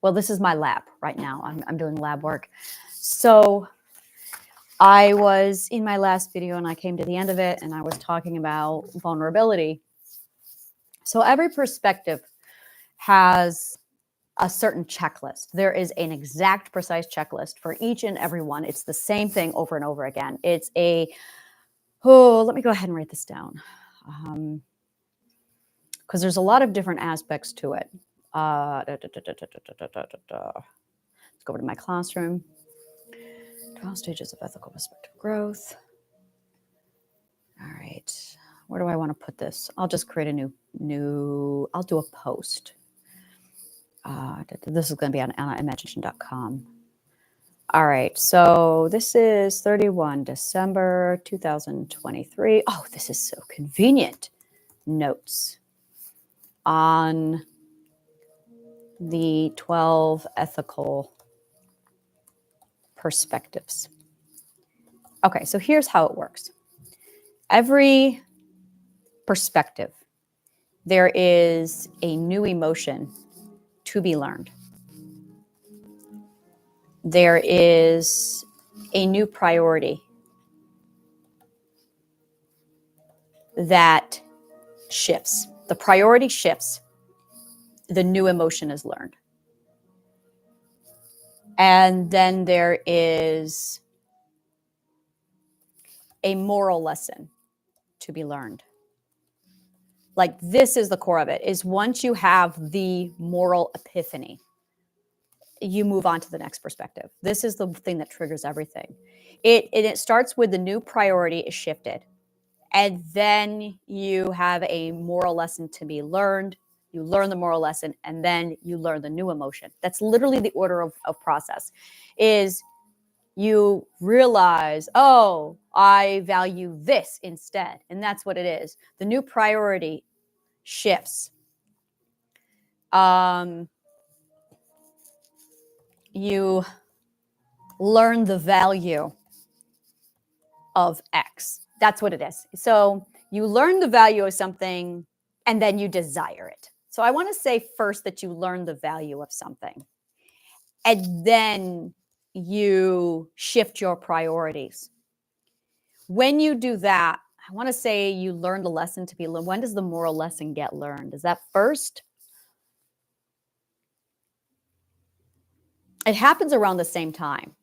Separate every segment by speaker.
Speaker 1: well, this is my lab right now. I'm doing lab work. So I was in my last video and I came to the end of it and I was talking about vulnerability. So every perspective has a certain checklist. There is an exact, precise checklist for each and every one. It's the same thing over and over again. It's let me go ahead and write this down. Because there's a lot of different aspects to it. Let's go over to my classroom. 12 stages of ethical perspective growth. All right. Where do I want to put this? I'll just create a I'll do a post. This is going to be on imagination.com. All right. So this is 31 December 2023. Oh, this is so convenient. Notes on the 12 ethical perspectives. Okay, so here's how it works. Every perspective, there is a new emotion to be learned. There is a new priority that shifts. The priority shifts. The new emotion is learned. And then there is a moral lesson to be learned. Like, this is the core of it, is once you have the moral epiphany, you move on to the next perspective. This is the thing that triggers everything. It starts with the new priority is shifted. And then you have a moral lesson to be learned. You learn the moral lesson, and then you learn the new emotion. That's literally the order of process. Is you realize, oh, I value this instead. And that's what it is. The new priority shifts. You learn the value of X. That's what it is. So you learn the value of something, and then you desire it. So I want to say first that you learn the value of something, and then you shift your priorities. When you do that, I want to say you learn the lesson to be learned. When does the moral lesson get learned? Is that first? It happens around the same time.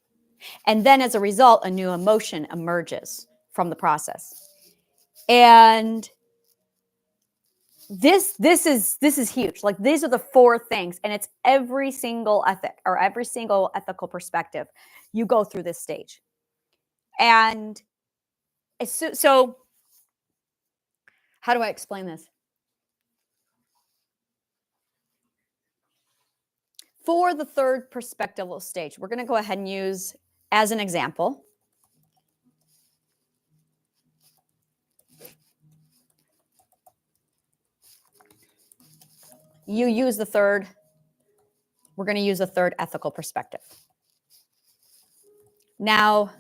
Speaker 1: And then as a result, a new emotion emerges from the process. And this is huge. Like, these are the four things, and it's every single ethic or every single ethical perspective. You go through this stage. And so how do I explain this? For the third perspectival stage, we're going to go ahead and use as an example we're going to use the third ethical perspective. Now,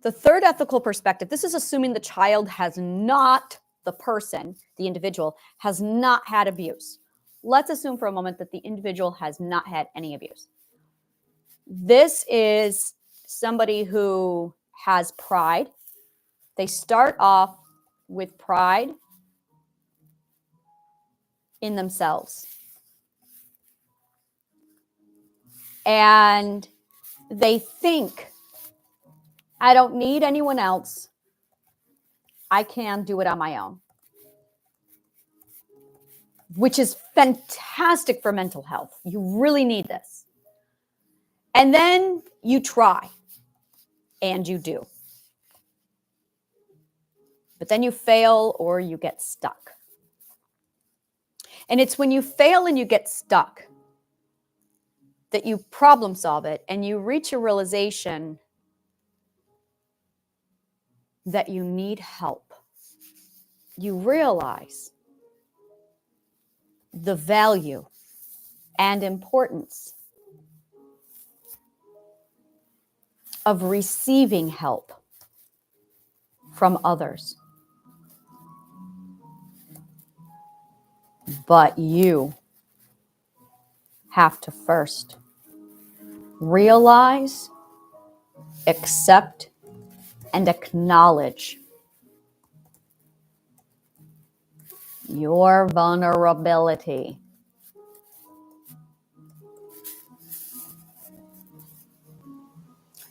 Speaker 1: the third ethical perspective, this is assuming the child has not, the person, the individual, has not had abuse. Let's assume for a moment that the individual has not had any abuse. This is somebody who has pride. They start off with pride in themselves. And they think, I don't need anyone else. I can do it on my own. Which is fantastic for mental health. You really need this. And then you try, and you do. But then you fail or you get stuck. And it's when you fail and you get stuck that you problem solve it and you reach a realization that you need help. You realize the value and importance of receiving help from others. But you have to first realize, accept, and acknowledge your vulnerability.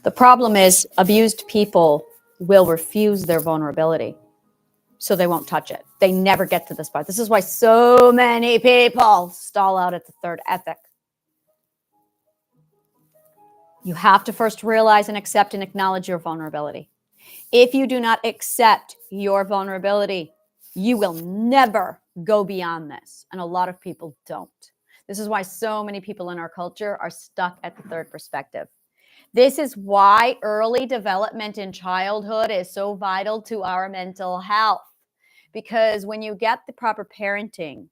Speaker 1: The problem is abused people will refuse their vulnerability, so they won't touch it. They never get to this part. This is why so many people stall out at the third ethic. You have to first realize and accept and acknowledge your vulnerability. If you do not accept your vulnerability, you will never go beyond this. And a lot of people don't. This is why so many people in our culture are stuck at the third perspective. This is why early development in childhood is so vital to our mental health. Because when you get the proper parenting,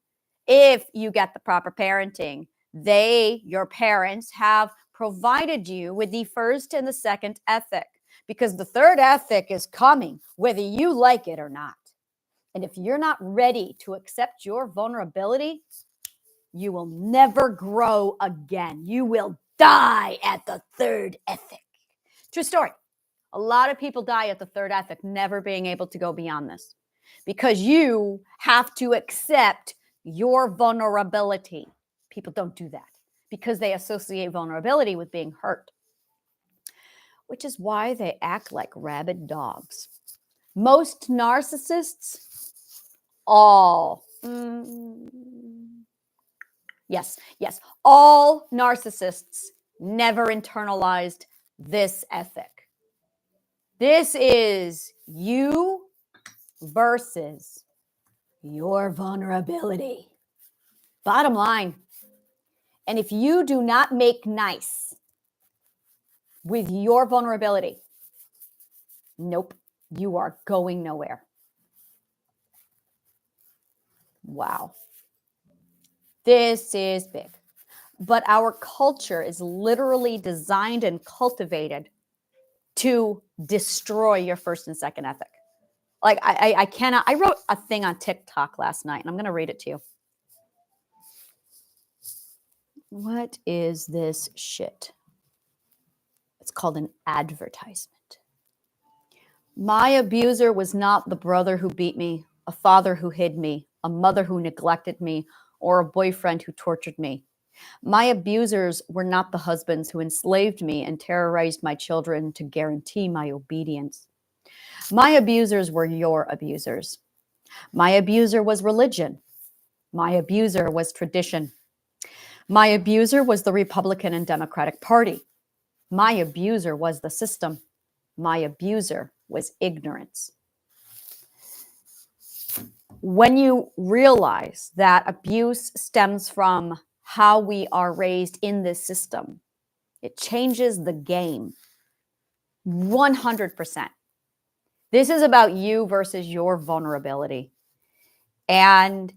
Speaker 1: if you get the proper parenting, your parents, have provided you with the first and the second ethic. Because the third ethic is coming, whether you like it or not. And if you're not ready to accept your vulnerability, you will never grow again. You will die at the third ethic. True story. A lot of people die at the third ethic, never being able to go beyond this. Because you have to accept your vulnerability. People don't do that because they associate vulnerability with being hurt, which is why they act like rabid dogs. Most narcissists, all narcissists never internalized this ethic. This is you versus your vulnerability. Bottom line. And if you do not make nice with your vulnerability, nope, you are going nowhere. Wow. This is big. But our culture is literally designed and cultivated to destroy your first and second ethic. Like I cannot, I wrote a thing on TikTok last night and I'm going to read it to you. What is this shit? It's called an advertisement. My abuser was not the brother who beat me, a father who hid me, a mother who neglected me, or a boyfriend who tortured me. My abusers were not the husbands who enslaved me and terrorized my children to guarantee my obedience. My abusers were your abusers. My abuser was religion. My abuser was tradition. My abuser was the Republican and Democratic Party. My abuser was the system. My abuser was ignorance. When you realize that abuse stems from how we are raised in this system, it changes the game 100%. This is about you versus your vulnerability. And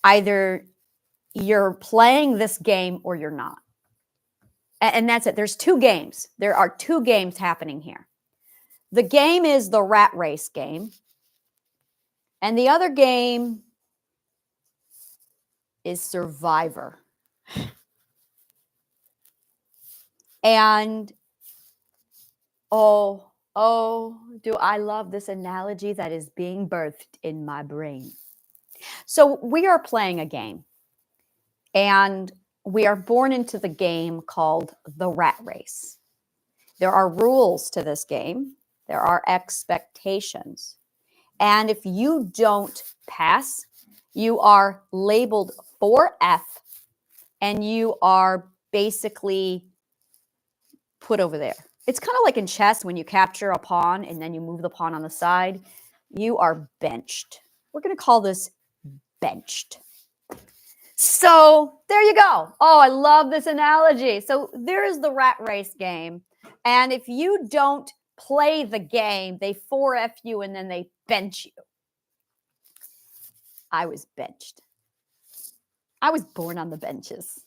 Speaker 1: either you're playing this game or you're not. And that's it. There's two games. There are two games happening here. The game is the rat race game. And the other game is Survivor. And do I love this analogy that is being birthed in my brain. So we are playing a game. And we are born into the game called the rat race. There are rules to this game. There are expectations. And if you don't pass, you are labeled 4F and you are basically put over there. It's kind of like in chess when you capture a pawn and then you move the pawn on the side. You are benched. We're going to call this benched. So there you go. Oh, I love this analogy. So there is the rat race game. And if you don't play the game, they 4F you and then they bench you. I was benched. I was born on the benches.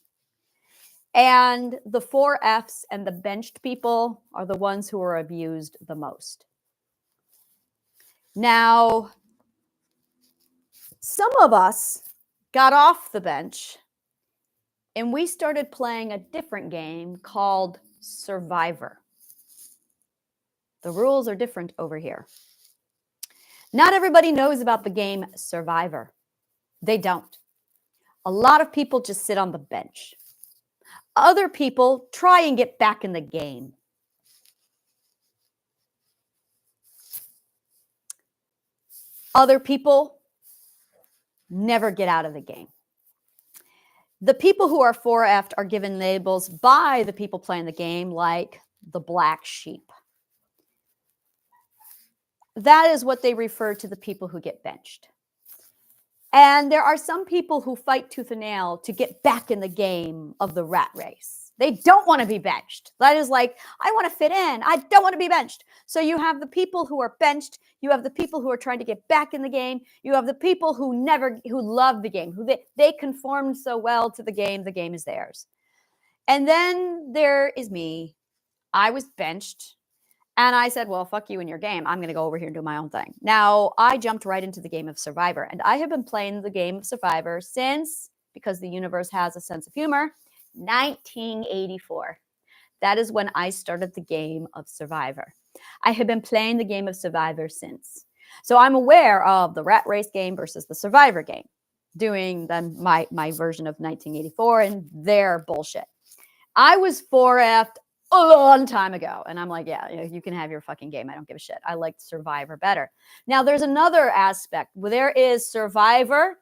Speaker 1: And the 4Fs and the benched people are the ones who are abused the most. Now, some of us got off the bench And we started playing a different game called Survivor. The rules are different over here. Not everybody knows about the game Survivor. They don't. A lot of people just sit on the bench. Other people try and get back in the game. Other people never get out of the game. The people who are 4F'd are given labels by the people playing the game like the black sheep. That is what they refer to the people who get benched. And there are some people who fight tooth and nail to get back in the game of the rat race. They don't want to be benched. That is like, I want to fit in. I don't want to be benched. So you have the people who are benched. You have the people who are trying to get back in the game. You have the people who love the game, they conformed so well to the game is theirs. And then there is me. I was benched. And I said, well, fuck you and your game. I'm going to go over here and do my own thing. Now, I jumped right into the game of Survivor. And I have been playing the game of Survivor since, because the universe has a sense of humor, 1984. That is when I started the game of Survivor. I have been playing the game of Survivor since. So I'm aware of the rat race game versus the Survivor game, doing my version of 1984 and their bullshit. I was 4F'd a long time ago. And I'm like, yeah, you can have your fucking game. I don't give a shit. I like Survivor better. Now, there's another aspect. There is Survivor.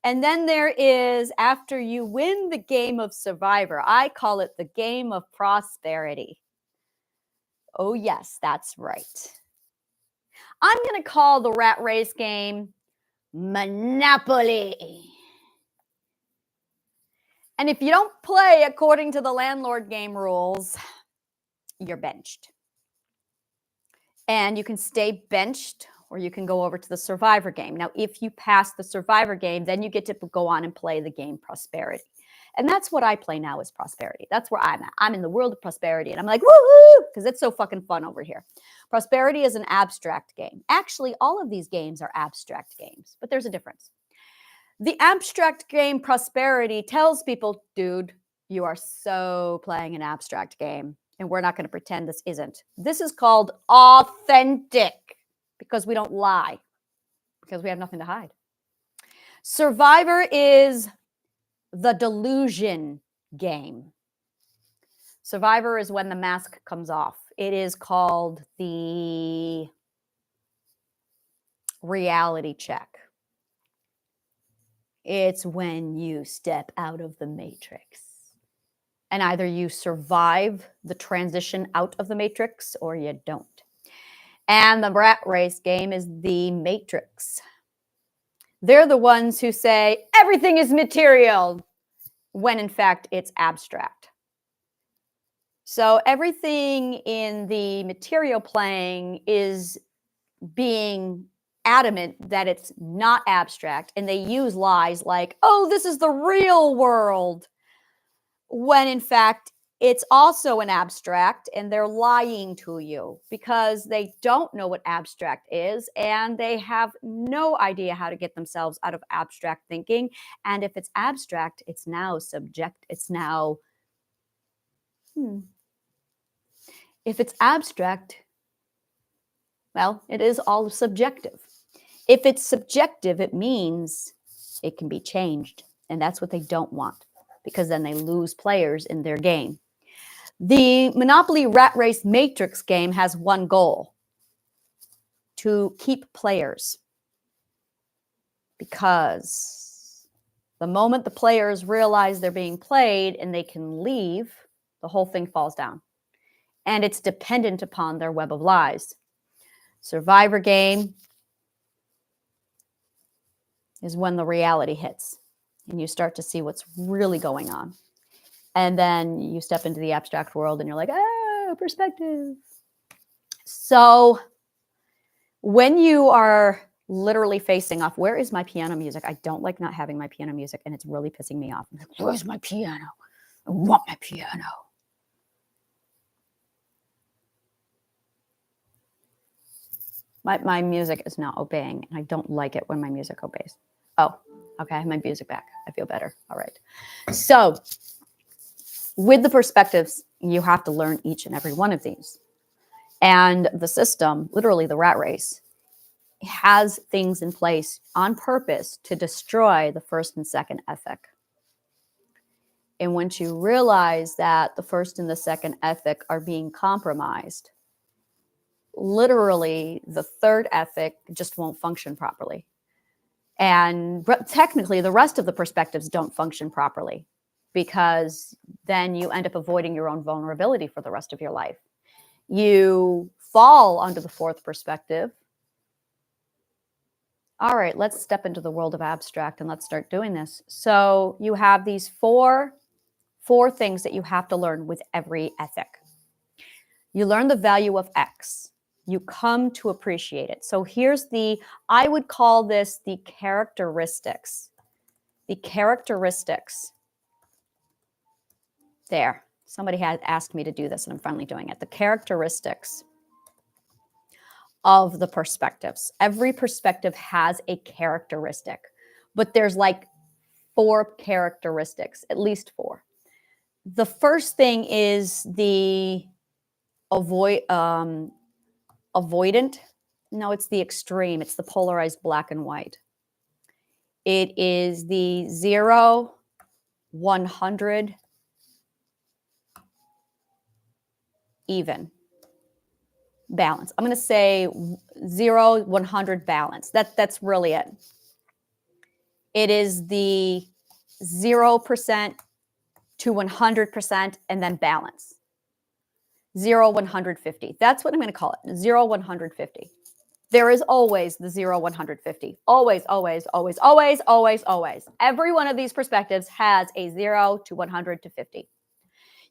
Speaker 1: And then there is, after you win the game of Survivor, I call it the game of prosperity. Oh, yes, that's right. I'm going to call the rat race game Monopoly. And if you don't play according to the landlord game rules, you're benched. And you can stay benched, or you can go over to the Survivor game. Now, if you pass the Survivor game, then you get to go on and play the game Prosperity. And that's what I play now, is Prosperity. That's where I'm at. I'm in the world of Prosperity. And I'm like, woo-hoo, because it's so fucking fun over here. Prosperity is an abstract game. Actually, all of these games are abstract games, but there's a difference. The abstract game Prosperity tells people, dude, you are so playing an abstract game. And we're not going to pretend this isn't. This is called authentic, because we don't lie, because we have nothing to hide. Survivor is the delusion game. Survivor is when the mask comes off. It is called the reality check. It's when you step out of the matrix. And either you survive the transition out of the matrix or you don't. And the rat race game is the matrix. They're the ones who say everything is material, when in fact it's abstract. So everything in the material plane is being adamant that it's not abstract. And they use lies like, oh, this is the real world, when in fact it's also an abstract, and they're lying to you because they don't know what abstract is, and they have no idea how to get themselves out of abstract thinking. And if it's abstract, it's now subject. It's now, if it's abstract, well, it is all subjective. If it's subjective, it means it can be changed. And that's what they don't want, because then they lose players in their game. The Monopoly Rat Race Matrix game has one goal: to keep players. Because the moment the players realize they're being played and they can leave, the whole thing falls down. And it's dependent upon their web of lies. Survivor game is when the reality hits and you start to see what's really going on. And then you step into the abstract world and you're like, oh, perspective. So when you are literally facing off, where is my piano music? I don't like not having my piano music, and it's really pissing me off. I'm like, where's my piano? I want my piano. My music is not obeying, and I don't like it when my music obeys. Oh, okay, I have my music back. I feel better. All right. So With the perspectives, you have to learn each and every one of these. And the system, literally the rat race, has things in place on purpose to destroy the first and second ethic. And once you realize that the first and the second ethic are being compromised, literally the third ethic just won't function properly. And technically, the rest of the perspectives don't function properly, because then you end up avoiding your own vulnerability for the rest of your life. You fall under the fourth perspective. All right, let's step into the world of abstract and let's start doing this. So you have these four things that you have to learn with every ethic. You learn the value of X. You come to appreciate it. So here's I would call this the characteristics. The characteristics. There. Somebody had asked me to do this and I'm finally doing it. The characteristics of the perspectives. Every perspective has a characteristic, but there's like 4 characteristics, at least 4. The first thing is the avoidant. No, it's the extreme. It's the polarized black and white. It is the 0, 100, even. Balance. I'm going to say 0, 100 balance. That's really it. It is the 0% to 100% and then balance. 0, 150. That's what I'm going to call it. 0, 150. There is always the 0, 150. Always, always, always, always, always, always. Every one of these perspectives has a 0 to 100 to 50.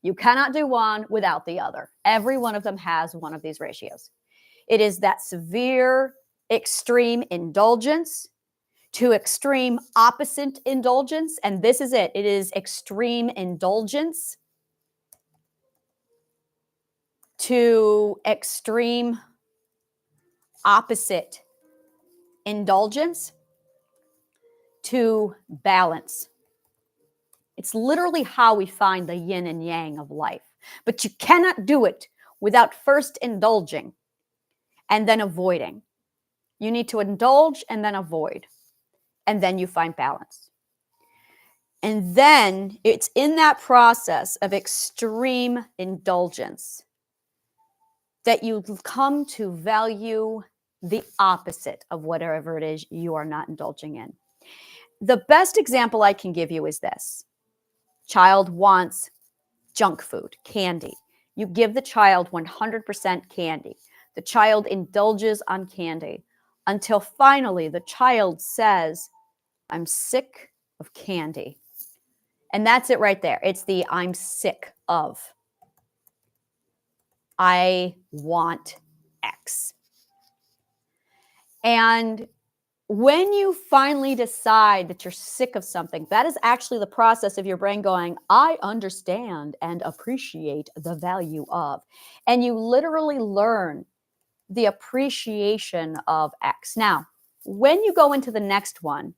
Speaker 1: You cannot do one without the other. Every one of them has one of these ratios. It is that severe, extreme indulgence to extreme opposite indulgence. And this is it. It is extreme indulgence to extreme opposite indulgence to balance. It's literally how we find the yin and yang of life. But you cannot do it without first indulging and then avoiding. You need to indulge and then avoid. And then you find balance. And then it's in that process of extreme indulgence that you come to value the opposite of whatever it is you are not indulging in. The best example I can give you is this. Child wants junk food, candy. You give the child 100% candy. The child indulges on candy until finally the child says, I'm sick of candy. And that's it right there. It's the I'm sick of. I want X. And when you finally decide that you're sick of something, that is actually the process of your brain going, I understand and appreciate the value of. And you literally learn the appreciation of X. Now, when you go into the next one,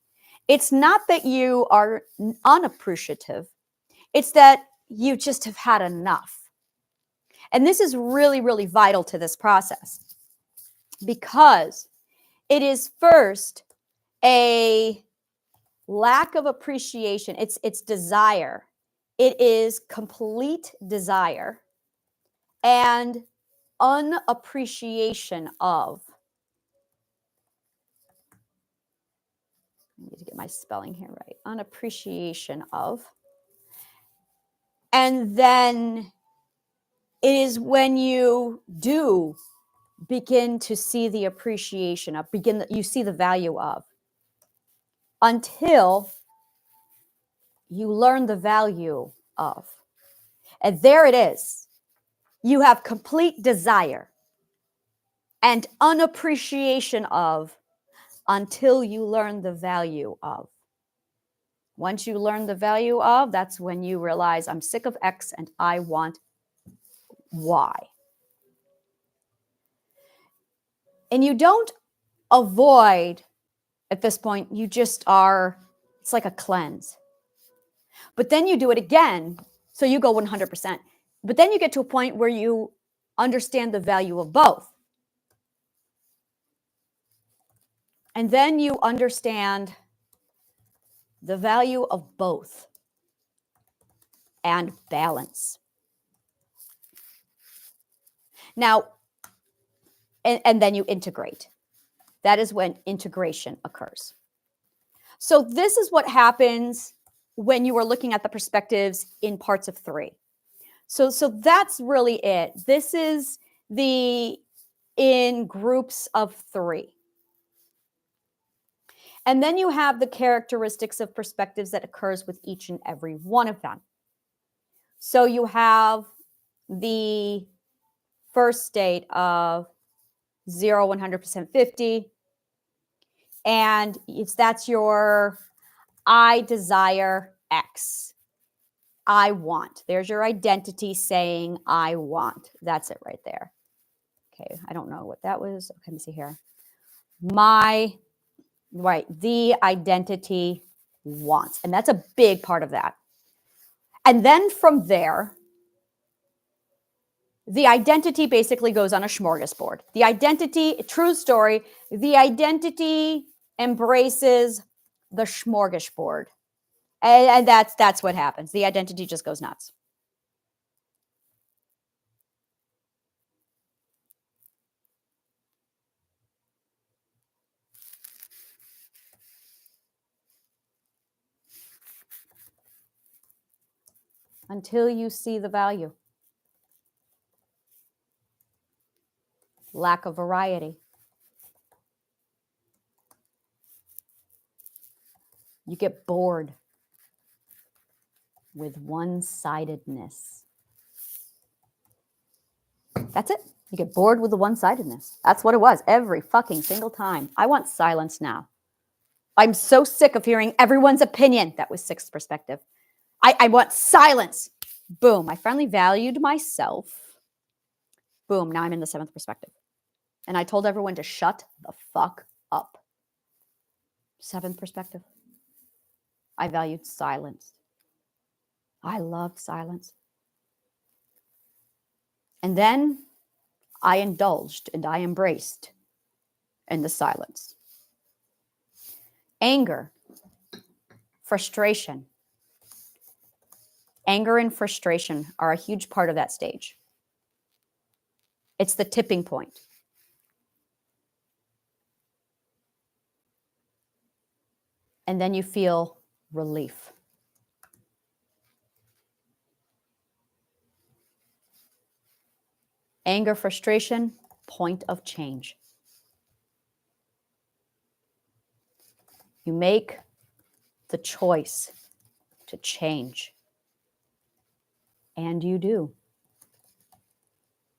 Speaker 1: it's not that you are unappreciative. It's that you just have had enough. And this is really, really vital to this process because it is first a lack of appreciation. It's desire. It is complete desire and unappreciation of. I need to get my spelling here right. Unappreciation of. And then it is when you do begin to see the appreciation of, you see the value of, until you learn the value of. And there it is. You have complete desire and unappreciation of until you learn the value of. Once you learn the value of, that's when you realize I'm sick of X and I want Y. And you don't avoid at this point, you just are, it's like a cleanse. But then you do it again So you go 100%. But then you get to a point where you understand the value of both. And then you understand the value of both and balance. Now, and then you integrate. That is when integration occurs. So this is what happens when you are looking at the perspectives in parts of 3. So that's really it. This is the in groups of 3. And then you have the characteristics of perspectives that occurs with each and every one of them. So you have the first state of 0, 100%, 50. And that's your I desire X. I want. There's your identity saying I want. That's it right there. Okay, I don't know what that was. Okay, let me see here. The identity wants. And that's a big part of that. And then from there, the identity basically goes on a smorgasbord. The identity, true story, the identity embraces the smorgasbord. And that's what happens. The identity just goes nuts. Until you see the value. Lack of variety. You get bored with one-sidedness. That's it. You get bored with the one-sidedness. That's what it was every fucking single time. I want silence now. I'm so sick of hearing everyone's opinion. That was 6th perspective. I want silence. Boom. I finally valued myself. Boom. Now I'm in the 7th perspective. And I told everyone to shut the fuck up. 7th perspective. I valued silence. I loved silence. And then I indulged and I embraced in the silence. Anger, frustration. Anger and frustration are a huge part of that stage. It's the tipping point. And then you feel relief. Anger, frustration, point of change. You make the choice to change. And you do.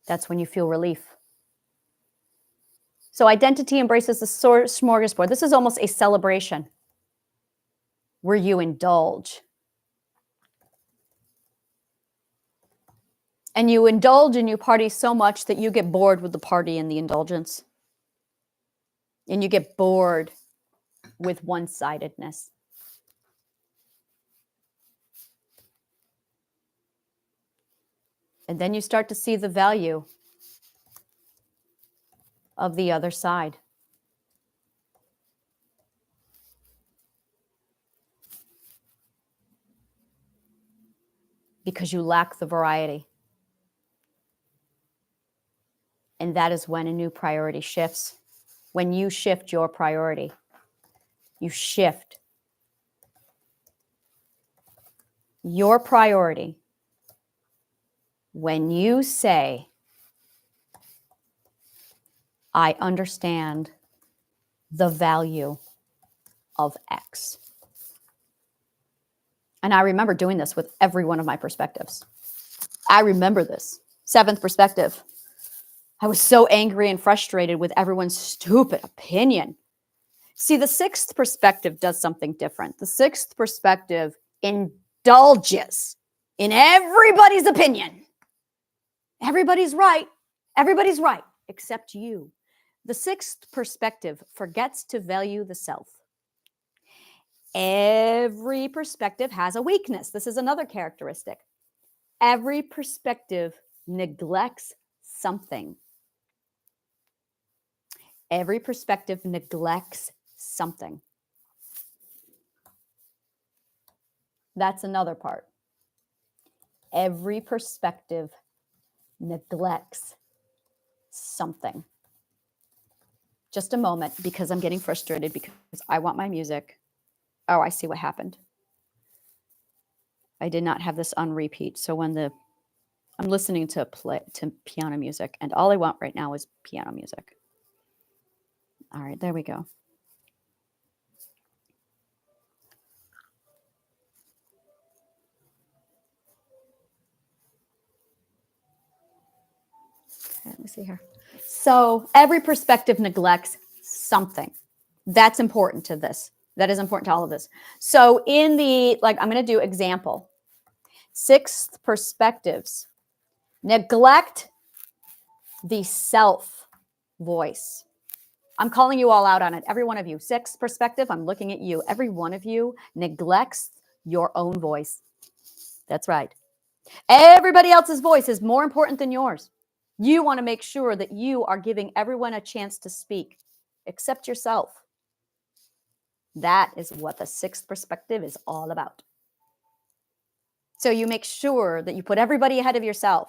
Speaker 1: That's when you feel relief. So identity embraces the smorgasbord. This is almost a celebration where you indulge. And you indulge and you party so much that you get bored with the party and the indulgence. And you get bored with one-sidedness. And then you start to see the value of the other side. Because you lack the variety. And that is when a new priority shifts. When you shift your priority, you shift your priority when you say, I understand the value of X. And I remember doing this with every one of my perspectives. I remember this. 7th perspective. I was so angry and frustrated with everyone's stupid opinion. See, the 6th perspective does something different. The 6th perspective indulges in everybody's opinion. Everybody's right. Everybody's right, except you. The 6th perspective forgets to value the self. Every perspective has a weakness. This is another characteristic. Every perspective neglects something. Every perspective neglects something. That's another part. Every perspective neglects something. Just a moment, because I'm getting frustrated because I want my music. Oh, I see what happened. I did not have this on repeat. So when I'm listening to piano music, and all I want right now is piano music. All right, there we go. Okay, let me see here. So every perspective neglects something. That's important to this. That is important to all of this. So in the, like, I'm going to do example. 6 perspectives neglect the self voice. I'm calling you all out on it. Every one of you. 6 perspective, I'm looking at you. Every one of you neglects your own voice. That's right. Everybody else's voice is more important than yours. You want to make sure that you are giving everyone a chance to speak, except yourself. That is what the 6th perspective is all about. So you make sure that you put everybody ahead of yourself.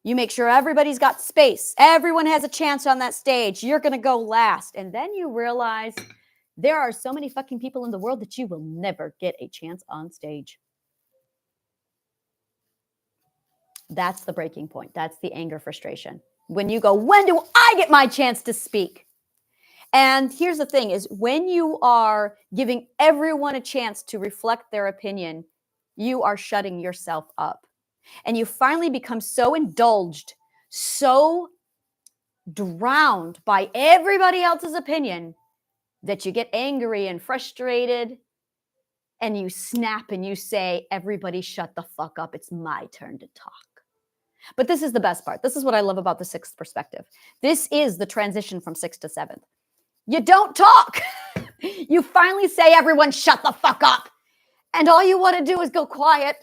Speaker 1: You make sure everybody's got space. Everyone has a chance on that stage. You're going to go last. And then you realize there are so many fucking people in the world that you will never get a chance on stage. That's the breaking point. That's the anger, frustration. When you go, when do I get my chance to speak? And here's the thing is when you are giving everyone a chance to reflect their opinion, you are shutting yourself up. And you finally become so indulged, so drowned by everybody else's opinion that you get angry and frustrated and you snap and you say, everybody shut the fuck up. It's my turn to talk. But this is the best part. This is what I love about the 6th perspective. This is the transition from 6th to 7th. You don't talk. You finally say, everyone shut the fuck up. And all you want to do is go quiet.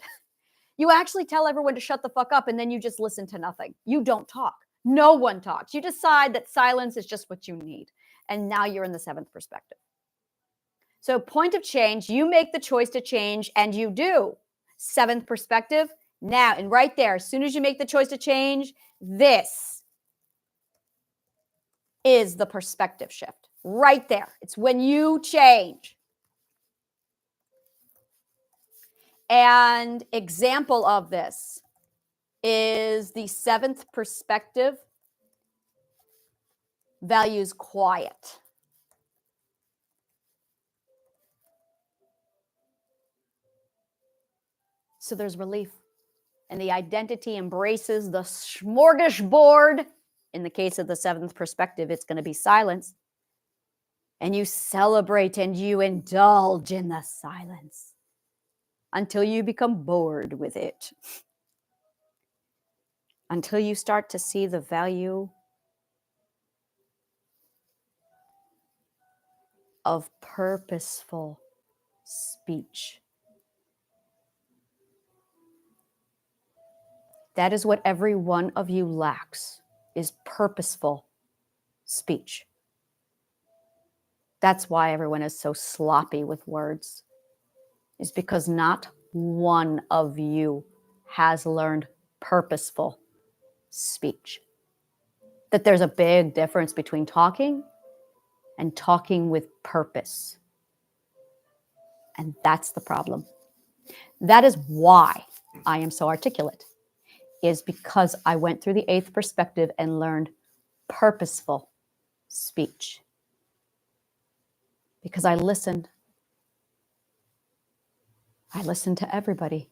Speaker 1: You actually tell everyone to shut the fuck up and then you just listen to nothing. You don't talk. No one talks. You decide that silence is just what you need. And now you're in the 7th perspective. So point of change, you make the choice to change and you do. 7th perspective, now and right there, as soon as you make the choice to change, this is the perspective shift. Right there. It's when you change. And example of this is the 7th perspective values quiet. So there's relief. And the identity embraces the smorgasbord. In the case of the 7th perspective, it's going to be silence. And you celebrate and you indulge in the silence until you become bored with it. Until you start to see the value of purposeful speech. That is what every one of you lacks, is purposeful speech. That's why everyone is so sloppy with words, is because not one of you has learned purposeful speech. That there's a big difference between talking and talking with purpose. And that's the problem. That is why I am so articulate, is because I went through the 8th perspective and learned purposeful speech. Because I listened. I listened to everybody.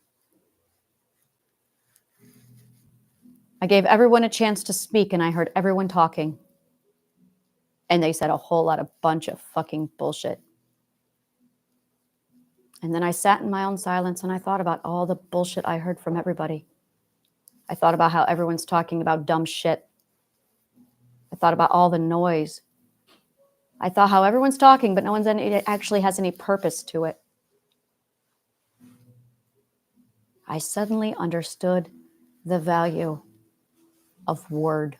Speaker 1: I gave everyone a chance to speak and I heard everyone talking. And they said a whole lot of bunch of fucking bullshit. And then I sat in my own silence and I thought about all the bullshit I heard from everybody. I thought about how everyone's talking about dumb shit. I thought about all the noise. I thought how everyone's talking, but no one's actually has any purpose to it. I suddenly understood the value of word.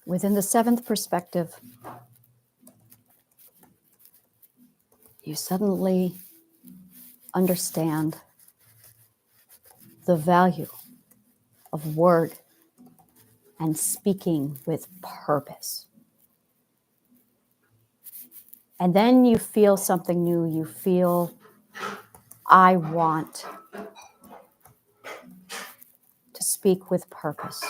Speaker 1: Within the seventh perspective, you suddenly understand the value of word and speaking with purpose. And then you feel something new. You feel, I want to speak with purpose.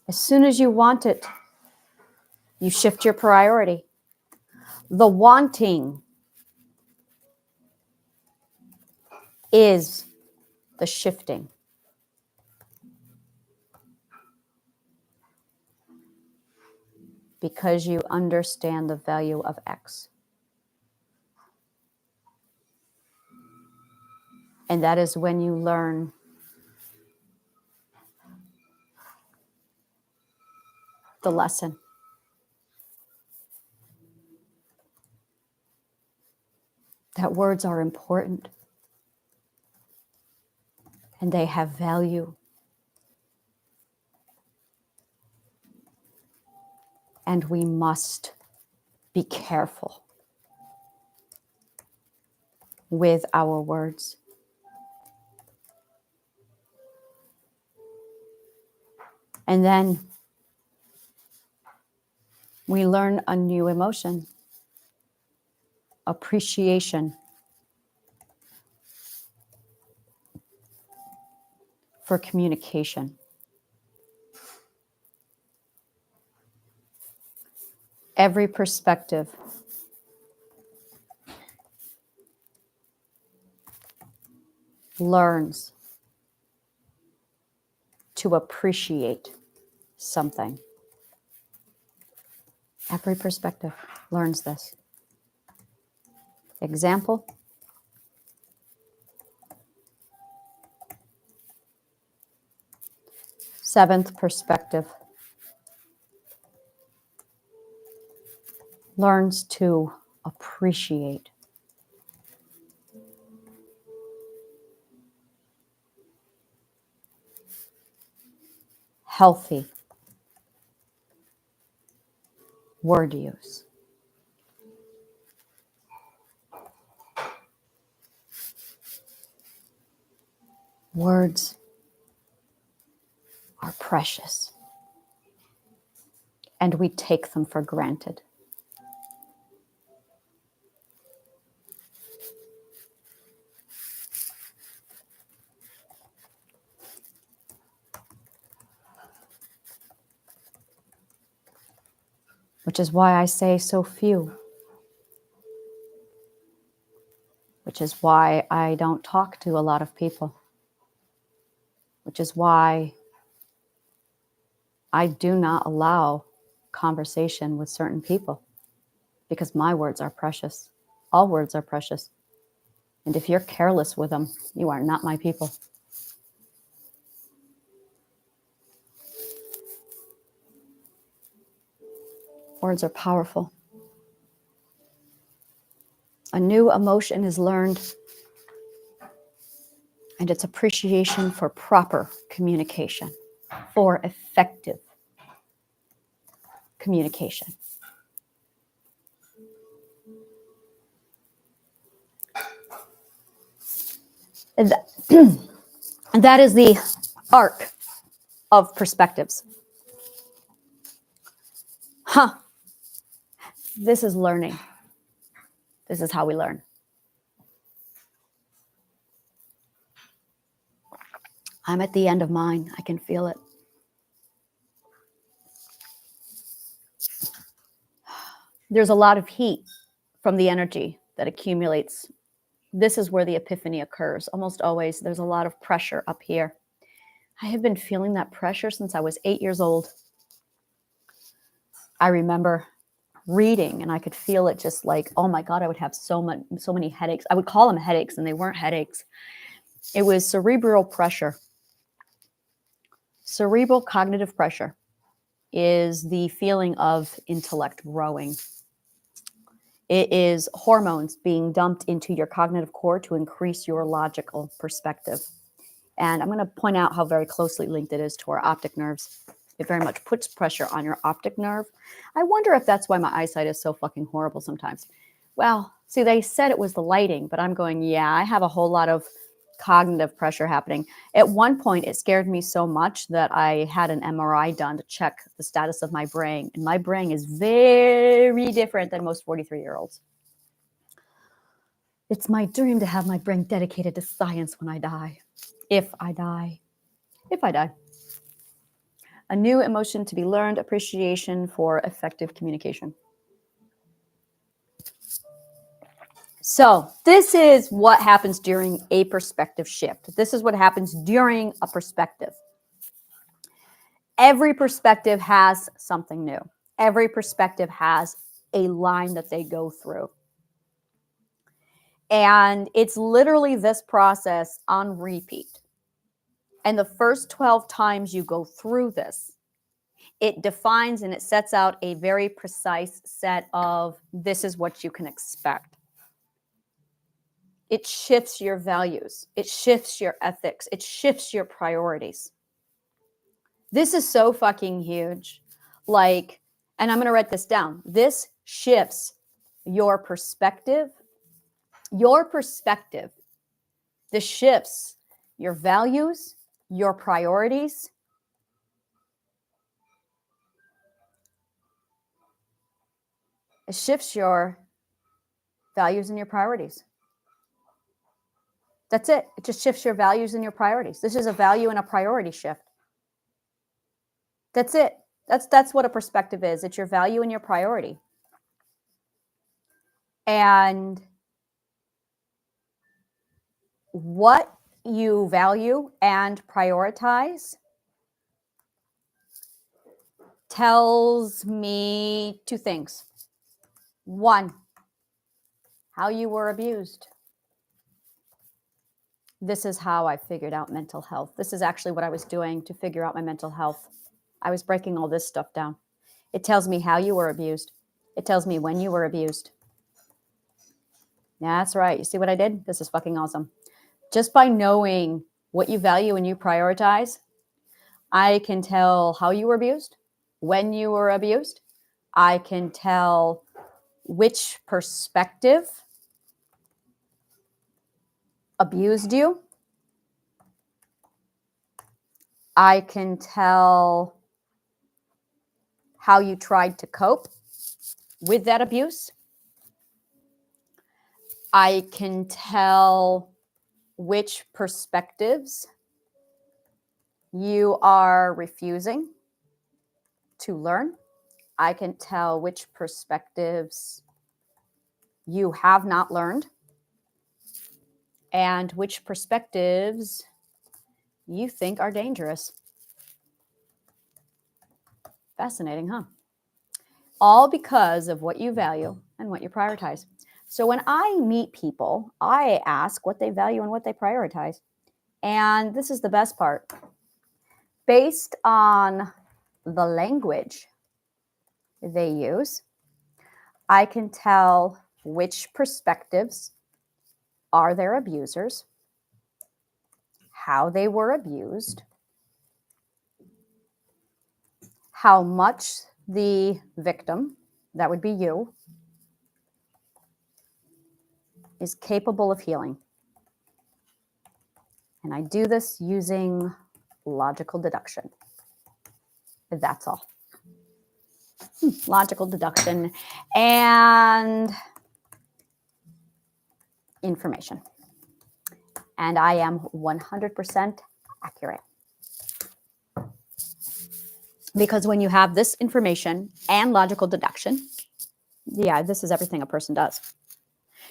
Speaker 1: As soon as you want it, you shift your priority. The wanting is the shifting. Because you understand the value of X. And that is when you learn the lesson. That words are important. And they have value. And we must be careful with our words. And then we learn a new emotion, appreciation for communication. Every perspective learns to appreciate something. Every perspective learns this. Example. Seventh perspective learns to appreciate healthy word use. Words are precious, and we take them for granted. Which is why I say so few. Which is why I don't talk to a lot of people. Which is why I do not allow conversation with certain people. Because my words are precious. All words are precious. And if you're careless with them, you are not my people. Words are powerful. A new emotion is learned, and it's appreciation for proper communication, for effective communication. And that is the arc of perspectives. This is learning. This is how we learn. I'm at the end of mine. I can feel it. There's a lot of heat from the energy that accumulates. This is where the epiphany occurs. Almost always, there's a lot of pressure up here. I have been feeling that pressure since I was 8 years old. I remember reading and I could feel it just like, oh my God, I would have so many headaches. I would call them headaches and they weren't headaches. It was cerebral pressure. Cerebral cognitive pressure is the feeling of intellect growing. It is hormones being dumped into your cognitive core to increase your logical perspective. And I'm going to point out how very closely linked it is to our optic nerves. It very much puts pressure on your optic nerve. I wonder if that's why my eyesight is so fucking horrible sometimes. Well, see, they said it was the lighting, but I'm going, yeah, I have a whole lot of cognitive pressure happening. At one point, it scared me so much that I had an MRI done to check the status of my brain. And my brain is very different than most 43-year-olds. It's my dream to have my brain dedicated to science when I die. If I die. If I die. A new emotion to be learned, appreciation for effective communication. So this is what happens during a perspective shift. This is what happens during a perspective. Every perspective has something new. Every perspective has a line that they go through. And it's literally this process on repeat. And the first 12 times you go through this, it defines and it sets out a very precise set of this is what you can expect. It shifts your values. It shifts your ethics. It shifts your priorities. This is so fucking huge. Like, and I'm going to write this down. This shifts your perspective. Your perspective. This shifts your values, your priorities. It shifts your values and your priorities. That's it. It just shifts your values and your priorities. This is a value and a priority shift. That's it. That's what a perspective is. It's your value and your priority. And what you value and prioritize tells me two things. One, how you were abused. This is how I figured out mental health. This is actually what I was doing to figure out my mental health. I was breaking all this stuff down. It tells me how you were abused. It tells me when you were abused. Yeah, that's right. You see what I did? This is fucking awesome. Just by knowing what you value and you prioritize, I can tell how you were abused, when you were abused. I can tell which perspective abused you. I can tell how you tried to cope with that abuse. I can tell which perspectives you are refusing to learn. I can tell which perspectives you have not learned and which perspectives you think are dangerous. Fascinating, huh? All because of what you value and what you prioritize. So when I meet people, I ask what they value and what they prioritize. And this is the best part. Based on the language they use, I can tell which perspectives are their abusers, how they were abused, how much the victim, that would be you, is capable of healing. And I do this using logical deduction. That's all. Logical deduction and information. And I am 100% accurate. Because when you have this information and logical deduction, yeah, this is everything a person does.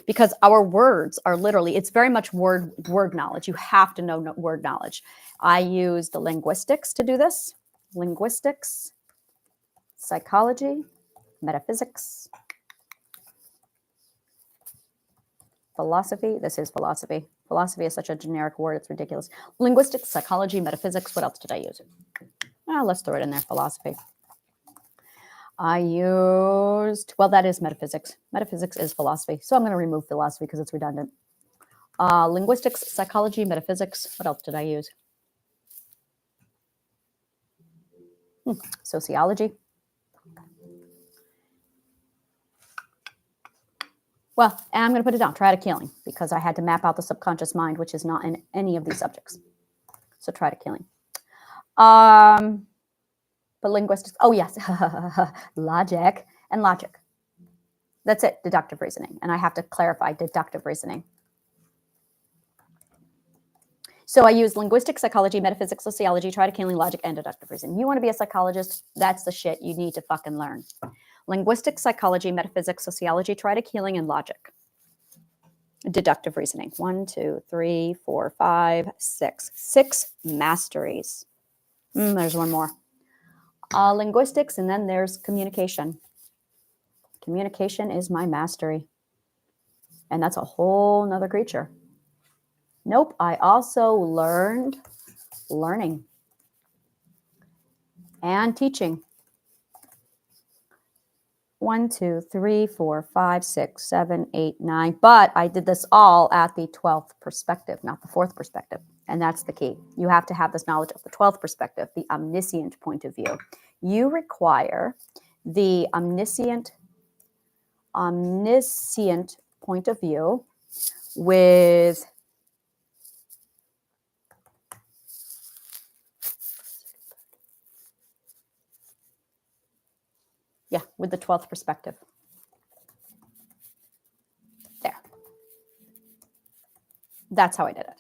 Speaker 1: Because our words are literally, it's very much word knowledge. You have to know word knowledge. I use the linguistics to do this. Linguistics, psychology, metaphysics, philosophy. This is philosophy. Philosophy is such a generic word, it's ridiculous. Linguistics, psychology, metaphysics. What else did I use? Let's throw it in there, philosophy. I used, well, that is metaphysics. Metaphysics is philosophy. So I'm going to remove philosophy because it's redundant. Linguistics, psychology, metaphysics. What else did I use? Sociology. Well, and I'm going to put it down, triadic healing, because I had to map out the subconscious mind, which is not in any of these subjects. So triadic healing. But linguistics, oh yes, logic and logic. That's it, deductive reasoning. And I have to clarify deductive reasoning. So I use linguistics, psychology, metaphysics, sociology, triadic healing, logic, and deductive reasoning. You want to be a psychologist? That's the shit you need to fucking learn. Linguistics, psychology, metaphysics, sociology, triadic healing, and logic. Deductive reasoning. 1, 2, 3, 4, 5, 6. 6 masteries. There's one more. Linguistics, and then there's communication. Communication is my mastery. And that's a whole nother creature. Nope, I also learned learning and teaching. 1, 2, 3, 4, 5, 6, 7, 8, 9. But I did this all at the 12th perspective, not the 4th perspective. And that's the key. You have to have this knowledge of the 12th perspective, the omniscient point of view. You require the omniscient point of view with the 12th perspective. There. That's how I did it.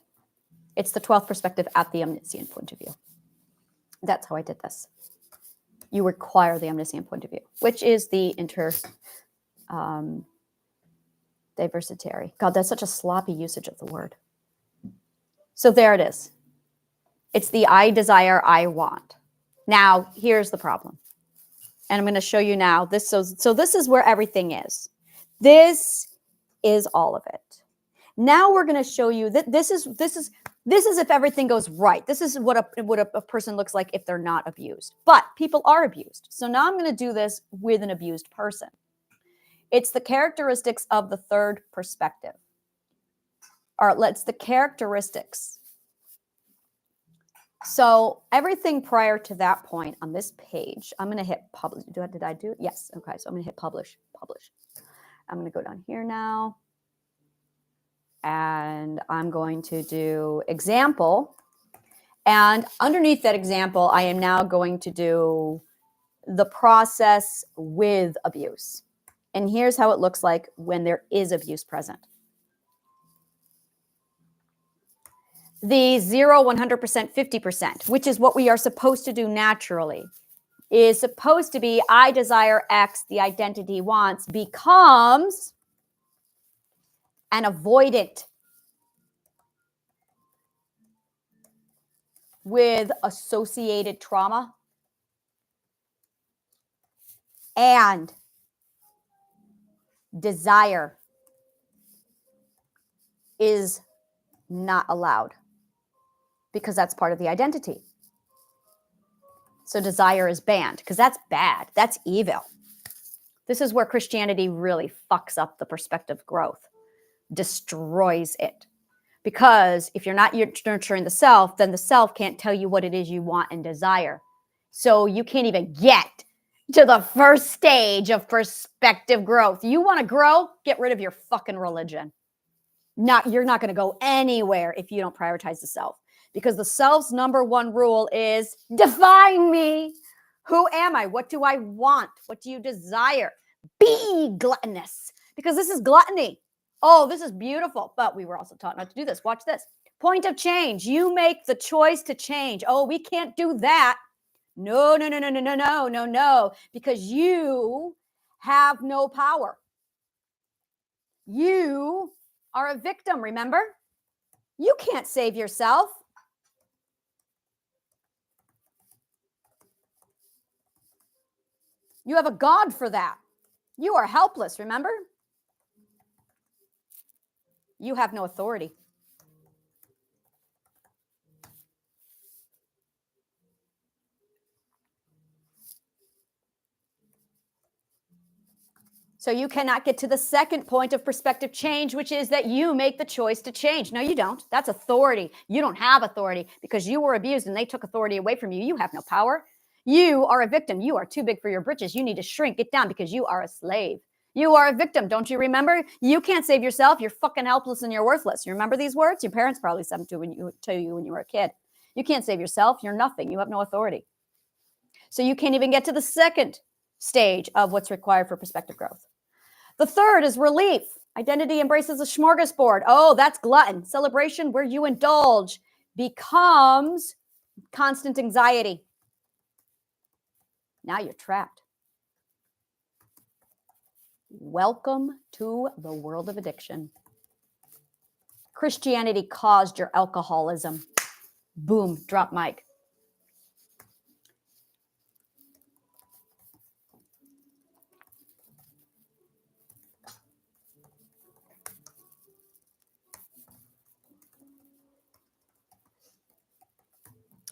Speaker 1: It's the 12th perspective at the omniscient point of view. That's how I did this. You require the omniscient point of view, which is the diversitary. God, that's such a sloppy usage of the word. So there it is. It's the I desire, I want. Now, here's the problem. And I'm going to show you now this. So this is where everything is. This is all of it. Now we're going to show you that this is if everything goes right. This is what a person looks like if they're not abused. But people are abused. So now I'm going to do this with an abused person. It's the characteristics of the 3rd perspective. Or let's the characteristics. So everything prior to that point on this page, I'm going to hit publish. Did I do it? Yes. Okay. So I'm going to hit publish. I'm going to go down here now. And I'm going to do example. And underneath that example, I am now going to do the process with abuse. And here's how it looks like when there is abuse present. The 0, 100%, 50%, which is what we are supposed to do naturally, is supposed to be I desire X, the identity wants, becomes an avoidant with associated trauma and desire is not allowed because that's part of the identity. So desire is banned because that's bad. That's evil. This is where Christianity really fucks up the perspective growth, destroys it. Because if you're not nurturing the self, then the self can't tell you what it is you want and desire. So you can't even get to the first stage of perspective growth. You want to grow? Get rid of your fucking religion. You're not going to go anywhere if you don't prioritize the self. Because the self's number one rule is define me. Who am I? What do I want? What do you desire? Be gluttonous. Because this is gluttony. Oh, this is beautiful. But we were also taught not to do this. Watch this. Point of change. You make the choice to change. Oh, we can't do that. No. Because you have no power. You are a victim, remember? You can't save yourself. You have a God for that. You are helpless, remember? You have no authority. So you cannot get to the second point of perspective change, which is that you make the choice to change. No, you don't. That's authority. You don't have authority because you were abused and they took authority away from you. You have no power. You are a victim. You are too big for your britches. You need to shrink it down because you are a slave. You are a victim. Don't you remember? You can't save yourself. You're fucking helpless and you're worthless. You remember these words? Your parents probably said them to you when you were a kid. You can't save yourself. You're nothing. You have no authority. So you can't even get to the second stage of what's required for perspective growth. The third is relief. Identity embraces a smorgasbord. Oh, that's glutton. Celebration where you indulge becomes constant anxiety. Now you're trapped. Welcome to the world of addiction. Christianity caused your alcoholism. Boom, drop mic.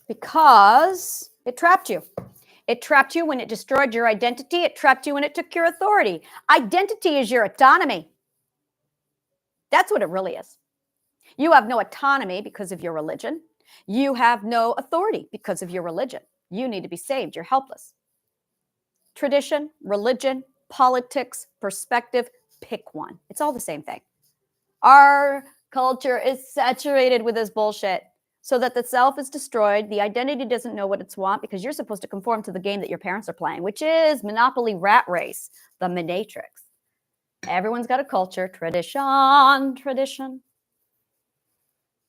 Speaker 1: Because it trapped you. It trapped you when it destroyed your identity. It trapped you when it took your authority. Identity is your autonomy. That's what it really is. You have no autonomy because of your religion. You have no authority because of your religion. You need to be saved. You're helpless. Tradition, religion, politics, perspective, pick one. It's all the same thing. Our culture is saturated with this bullshit. So that the self is destroyed, the identity doesn't know what it's want because you're supposed to conform to the game that your parents are playing, which is Monopoly Rat Race, the Minatrix. Everyone's got a culture, tradition.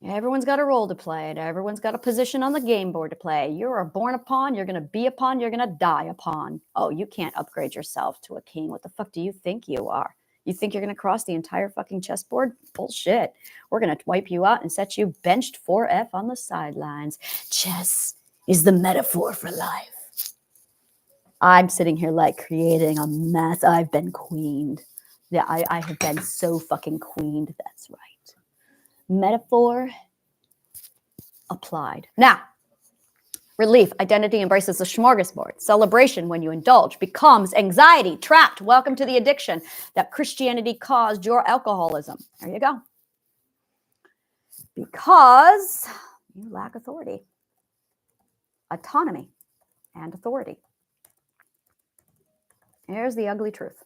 Speaker 1: Everyone's got a role to play. Everyone's got a position on the game board to play. You're born a pawn, you're going to be a pawn, you're going to die a pawn. Oh, you can't upgrade yourself to a king. What the fuck do you think you are? You think you're going to cross the entire fucking chessboard? Bullshit. We're going to wipe you out and set you benched 4F on the sidelines. Chess is the metaphor for life. I'm sitting here like creating a mess. I've been queened. Yeah, I have been so fucking queened. That's right. Metaphor applied. Now, relief, identity embraces a smorgasbord. Celebration, when you indulge, becomes anxiety, trapped. Welcome to the addiction that Christianity caused your alcoholism. There you go. Because you lack authority, autonomy, and authority. Here's the ugly truth.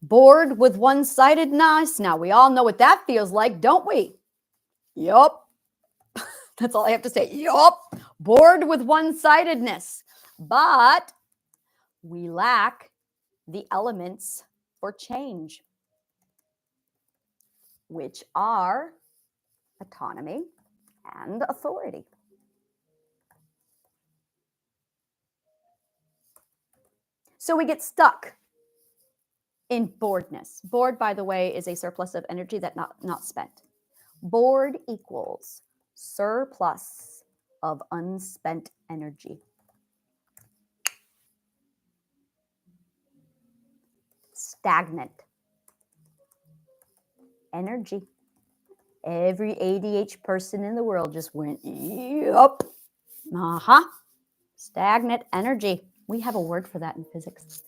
Speaker 1: Bored with one-sidedness. Now, we all know what that feels like, don't we? Yup. That's all I have to say. Yup. Bored with one-sidedness. But we lack the elements for change, which are autonomy and authority. So we get stuck in boredness. Bored, by the way, is a surplus of energy that's not spent. Bored equals surplus of unspent energy. Stagnant energy. Every ADH person in the world just went, yup. Stagnant energy. We have a word for that in physics.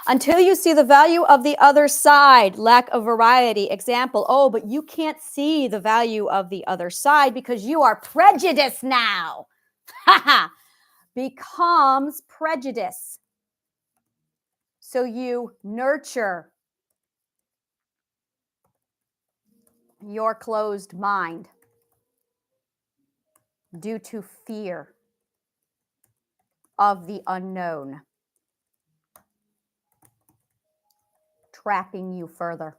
Speaker 1: Until you see the value of the other side, lack of variety. Example, oh, but you can't see the value of the other side because you are prejudiced now. Becomes prejudice. So you nurture your closed mind due to fear of the unknown, trapping you further.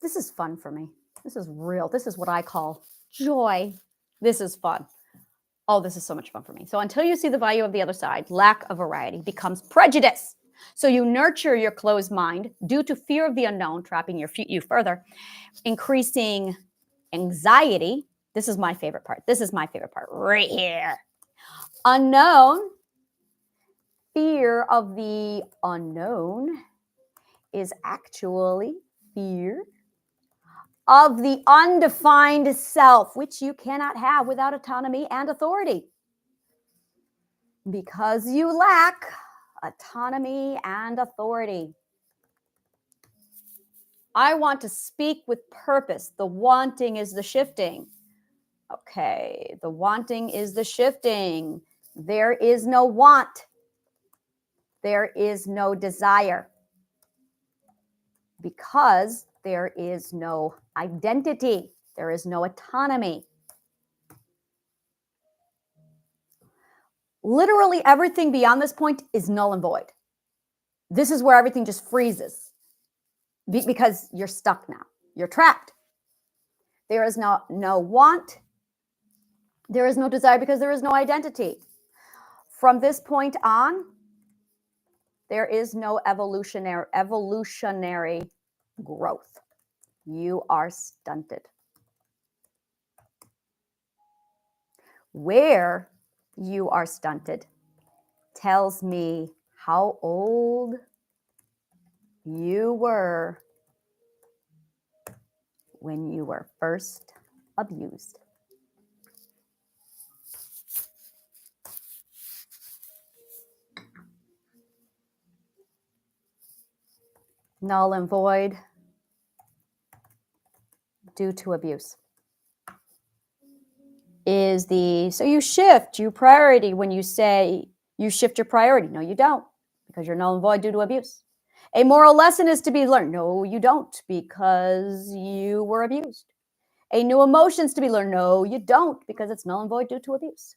Speaker 1: This is fun for me. This is real. This is what I call joy. This is fun. Oh, this is so much fun for me. So until you see the value of the other side, lack of variety becomes prejudice. So you nurture your closed mind due to fear of the unknown, trapping you further, increasing anxiety. This is my favorite part. This is my favorite part right here. Unknown fear of the unknown is actually fear of the undefined self, which you cannot have without autonomy and authority. Because you lack autonomy and authority. I want to speak with purpose. The wanting is the shifting. Okay, the wanting is the shifting. There is no want. There is no desire. Because there is no identity. There is no autonomy. Literally everything beyond this point is null and void. This is where everything just freezes because you're stuck now. You're trapped. There is no want. There is no desire because there is no identity. From this point on, there is no evolutionary growth. You are stunted. Where you are stunted tells me how old you were when you were first abused. Null and void due to abuse. So you shift your priority when you say you shift your priority. No, you don't, because you're null and void due to abuse. A moral lesson is to be learned. No, you don't, because you were abused. A new emotion is to be learned. No, you don't, because it's null and void due to abuse.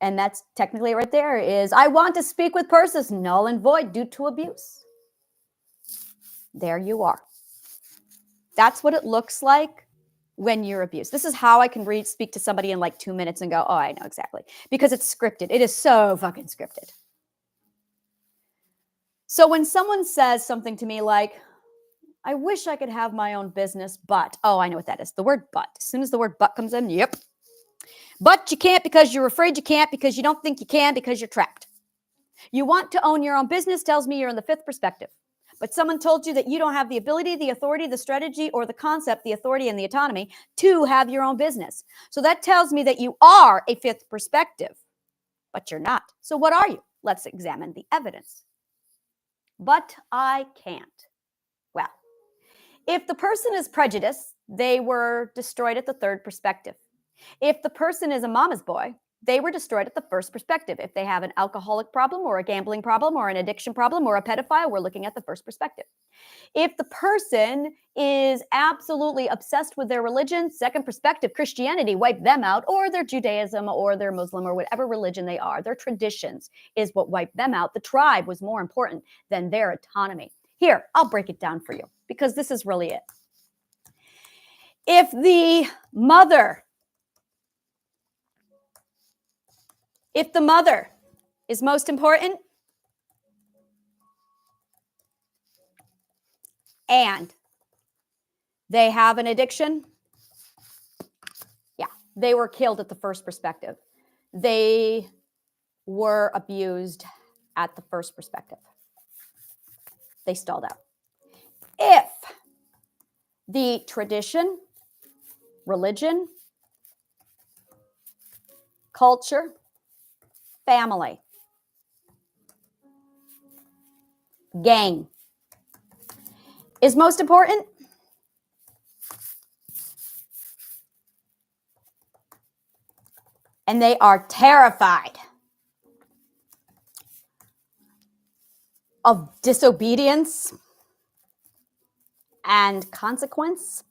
Speaker 1: And that's technically right there is, I want to speak with purpose, null and void due to abuse. There you are. That's what it looks like when you're abused. This is how I can speak to somebody in like 2 minutes and go, oh, I know exactly. Because it's scripted. It is so fucking scripted. So when someone says something to me like, I wish I could have my own business, but, oh, I know what that is. The word but. As soon as the word but comes in, yep. But you can't because you're afraid you can't, because you don't think you can, because you're trapped. You want to own your own business tells me you're in the fifth perspective. But someone told you that you don't have the ability, the authority, the strategy, or the concept, the authority and the autonomy to have your own business. So that tells me that you are a fifth perspective, but you're not. So what are you? Let's examine the evidence. But I can't. Well, if the person is prejudiced, they were destroyed at the third perspective. If the person is a mama's boy, they were destroyed at the first perspective. If they have an alcoholic problem or a gambling problem or an addiction problem or a pedophile, we're looking at the first perspective. If the person is absolutely obsessed with their religion, second perspective, Christianity, wipe them out, or their Judaism or their Muslim or whatever religion they are. Their traditions is what wiped them out. The tribe was more important than their autonomy. Here, I'll break it down for you because this is really it. If the mother is most important and they have an addiction, yeah, they were killed at the first perspective. They were abused at the first perspective. They stalled out. If the tradition, religion, culture, family, gang is most important, and they are terrified of disobedience and consequence,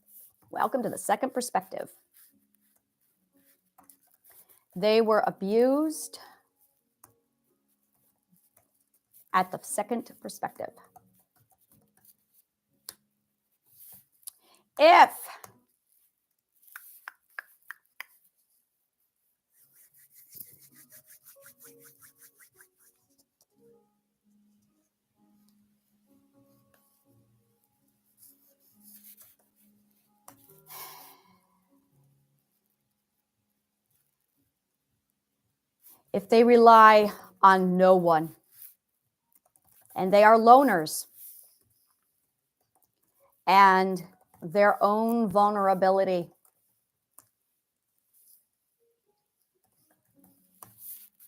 Speaker 1: welcome to the second perspective. They were abused at the second perspective. if they rely on no one and they are loners and their own vulnerability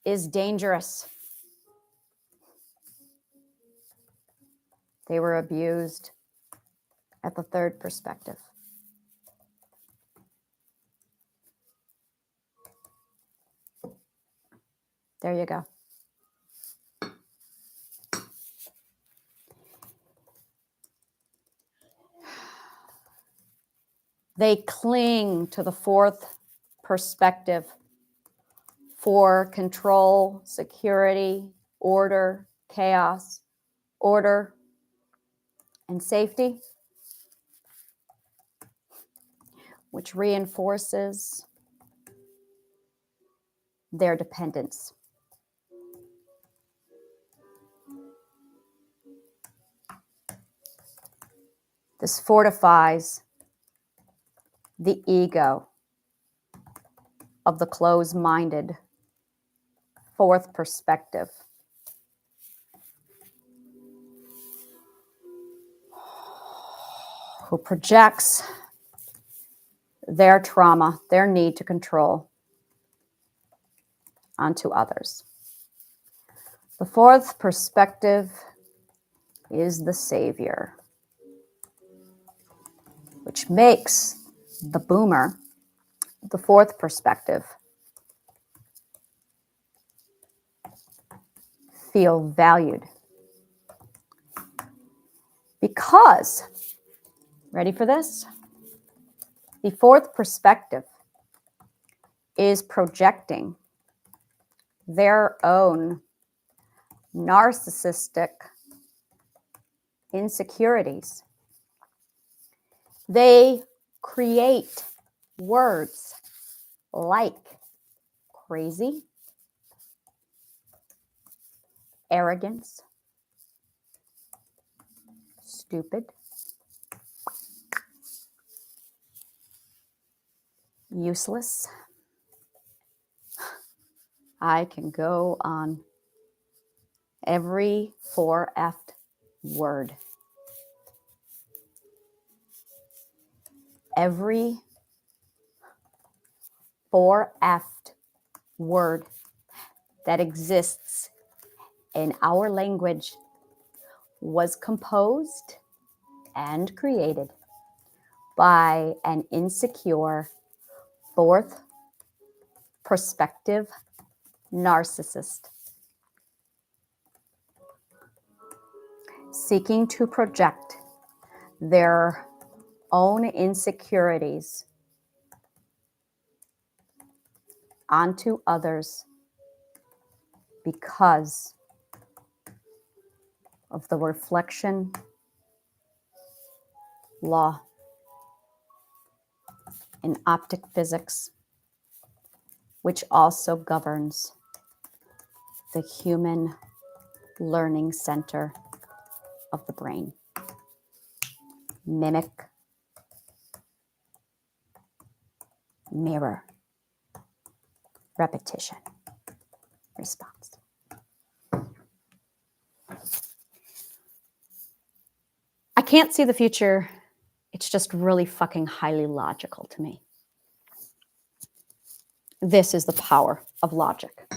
Speaker 1: is dangerous, they were abused at the third perspective. There you go. They cling to the fourth perspective for control, security, order, chaos, order, and safety, which reinforces their dependence. This fortifies the ego of the closed-minded fourth perspective. Who projects their trauma, their need to control onto others. The fourth perspective is the savior, which makes the boomer, the fourth perspective, feel valued. Because, ready for this? The fourth perspective is projecting their own narcissistic insecurities. They create words like crazy, arrogance, stupid, useless. I can go on. Every 4F'd word. Every 4F'd word that exists in our language was composed and created by an insecure fourth perspective narcissist seeking to project their own insecurities onto others because of the reflection law in optic physics, which also governs the human learning center of the brain. Mimic, mirror, repetition, response. I can't see the future. It's just really fucking highly logical to me. This is the power of logic.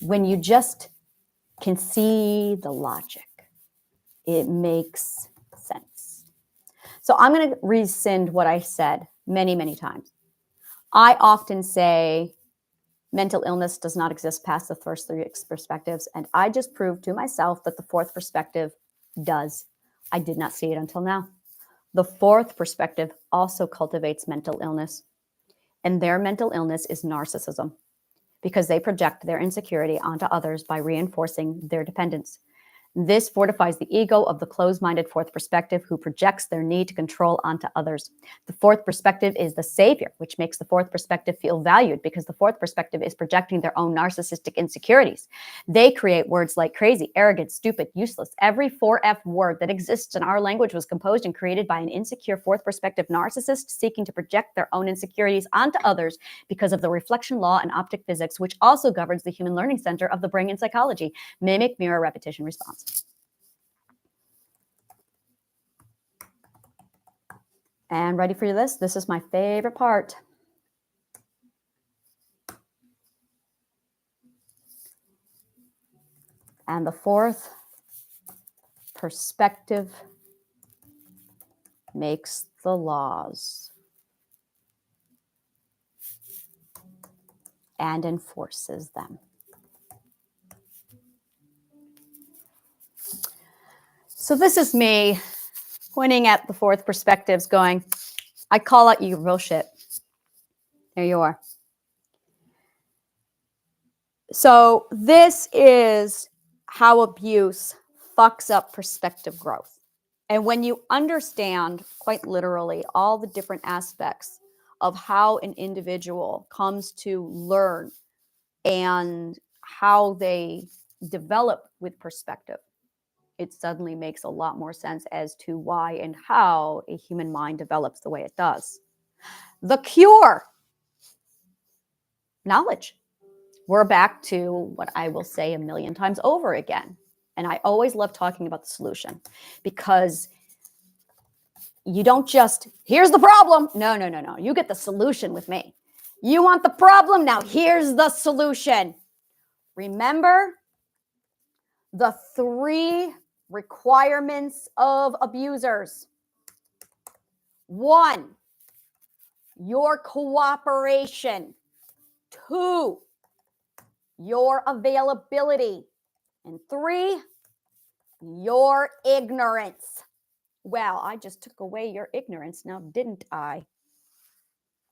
Speaker 1: When you just can see the logic, it makes sense. So I'm going to rescind what I said many, many times. I often say mental illness does not exist past the first three perspectives, and I just proved to myself that the fourth perspective does. I did not see it until now. The fourth perspective also cultivates mental illness, and their mental illness is narcissism, because they project their insecurity onto others by reinforcing their dependence. This fortifies the ego of the closed-minded fourth perspective who projects their need to control onto others. The fourth perspective is the savior, which makes the fourth perspective feel valued because the fourth perspective is projecting their own narcissistic insecurities. They create words like crazy, arrogant, stupid, useless. Every 4F word that exists in our language was composed and created by an insecure fourth perspective narcissist seeking to project their own insecurities onto others because of the reflection law and optic physics, which also governs the human learning center of the brain in psychology. Mimic, mirror, repetition, response. And ready for this? This is my favorite part. And the fourth perspective makes the laws and enforces them. So this is me pointing at the fourth perspectives going, I call out you bullshit. There you are. So this is how abuse fucks up perspective growth. And when you understand quite literally all the different aspects of how an individual comes to learn and how they develop with perspective, it suddenly makes a lot more sense as to why and how a human mind develops the way it does. The cure, knowledge. We're back to what I will say a million times over again. And I always love talking about the solution because you don't just, here's the problem. No. You get the solution with me. You want the problem? Now here's the solution. Remember the 3 requirements of abusers. 1, your cooperation. 2, your availability. And 3, your ignorance. Well, I just took away your ignorance now, didn't I?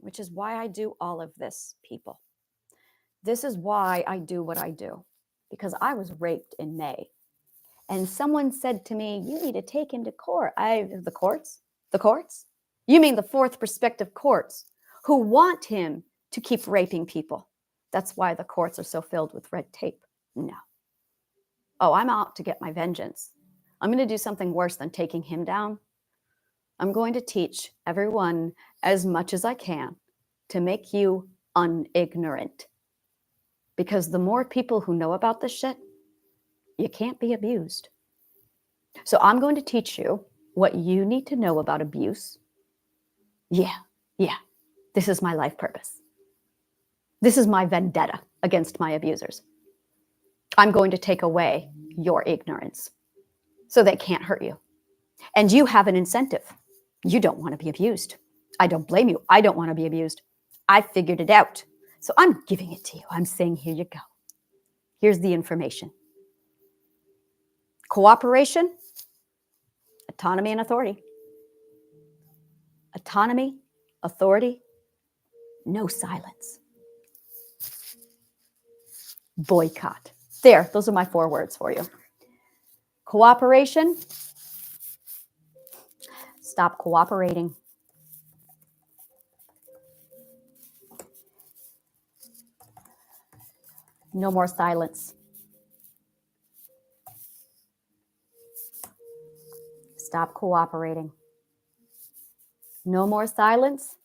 Speaker 1: Which is why I do all of this, people. This is why I do what I do. Because I was raped in May. And someone said to me, you need to take him to court. The courts? The courts? You mean the fourth perspective courts who want him to keep raping people. That's why the courts are so filled with red tape. No. Oh, I'm out to get my vengeance. I'm going to do something worse than taking him down. I'm going to teach everyone as much as I can to make you unignorant. Because the more people who know about this shit, you can't be abused. So I'm going to teach you what you need to know about abuse. Yeah. This is my life purpose. This is my vendetta against my abusers. I'm going to take away your ignorance so they can't hurt you. And you have an incentive. You don't want to be abused. I don't blame you. I don't want to be abused. I figured it out. So I'm giving it to you. I'm saying, here you go. Here's the information. Cooperation, autonomy, and authority. Autonomy, authority, no silence. Boycott. There, those are my 4 words for you. Cooperation, stop cooperating. No more silence. Stop cooperating. No more silence.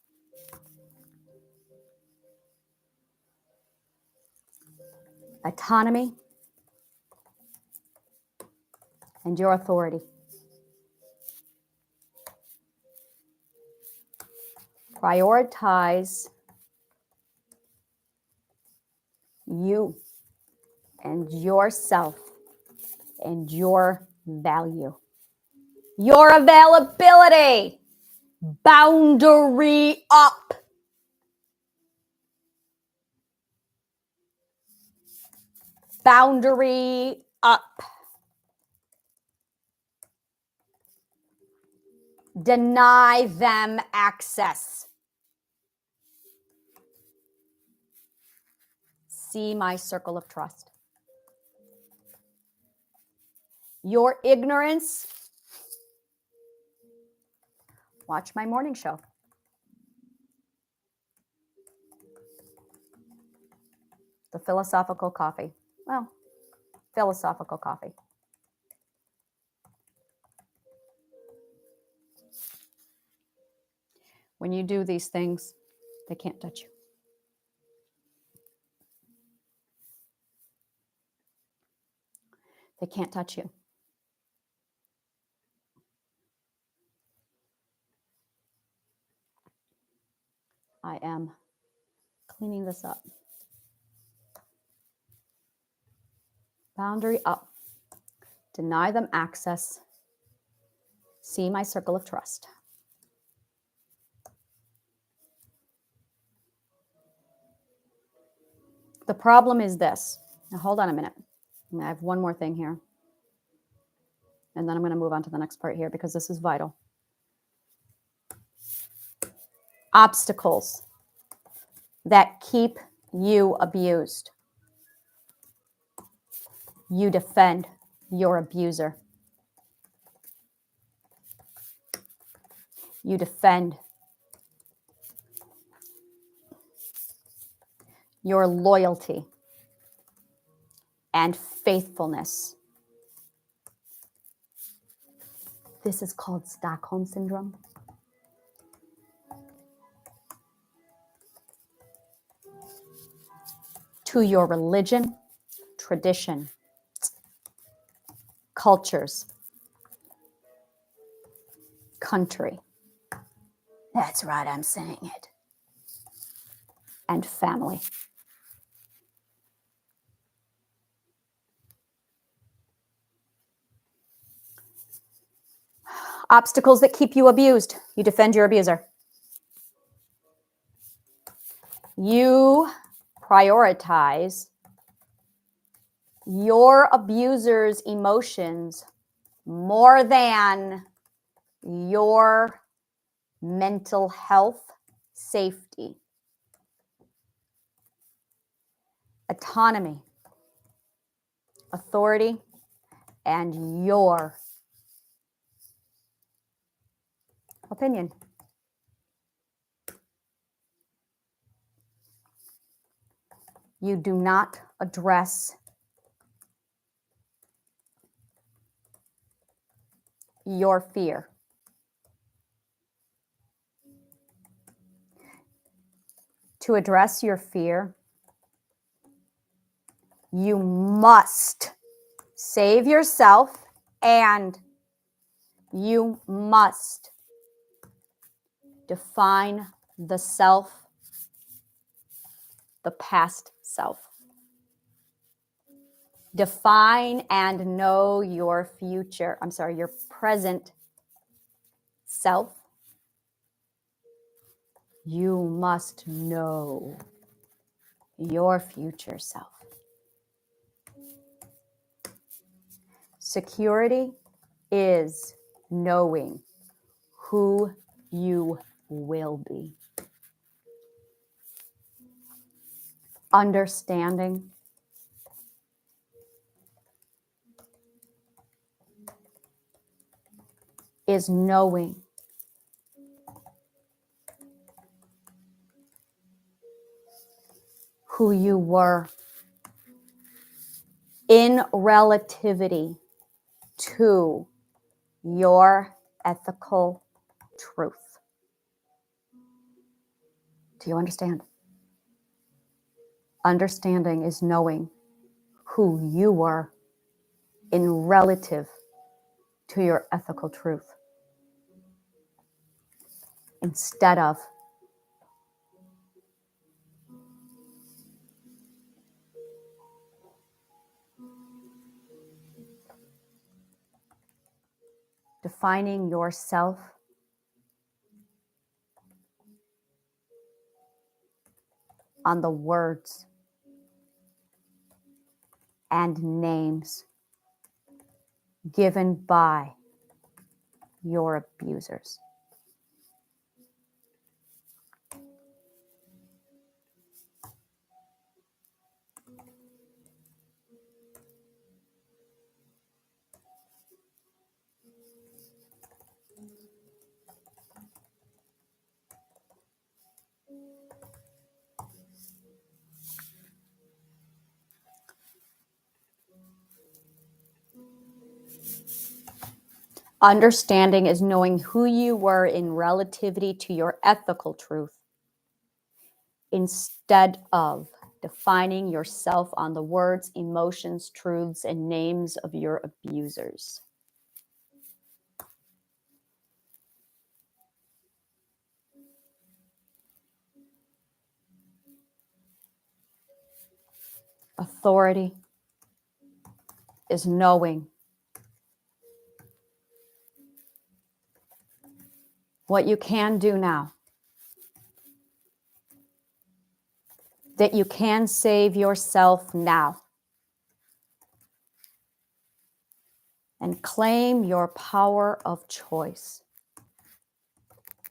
Speaker 1: Autonomy and your authority. Prioritize you and yourself and your value. Your availability. Boundary up. Boundary up. Deny them access. See my circle of trust. Your ignorance. Watch my morning show. The philosophical coffee. Well, philosophical coffee. When you do these things, they can't touch you. They can't touch you. I am cleaning this up. Boundary up. Deny them access. See my circle of trust. The problem is this. Now, hold on a minute. I have one more thing here. And then I'm going to move on to the next part here because this is vital. Obstacles that keep you abused. You defend your abuser. You defend your loyalty and faithfulness. This is called Stockholm Syndrome. To your religion, tradition, cultures, country. That's right, I'm saying it. And family. Obstacles that keep you abused. You defend your abuser. You prioritize your abuser's emotions more than your mental health, safety, autonomy, authority, and your opinion. You do not address your fear. To address your fear, you must save yourself and you must define the self, the past self. Define and know your your present self. You must know your future self. Security is knowing who you will be. Understanding is knowing who you were in relativity to your ethical truth. Do you understand? Understanding is knowing who you were in relative to your ethical truth, instead of defining yourself on the words and names given by your abusers. Understanding is knowing who you were in relativity to your ethical truth, instead of defining yourself on the words, emotions, truths, and names of your abusers. Authority is knowing what you can do now, that you can save yourself now, and claim your power of choice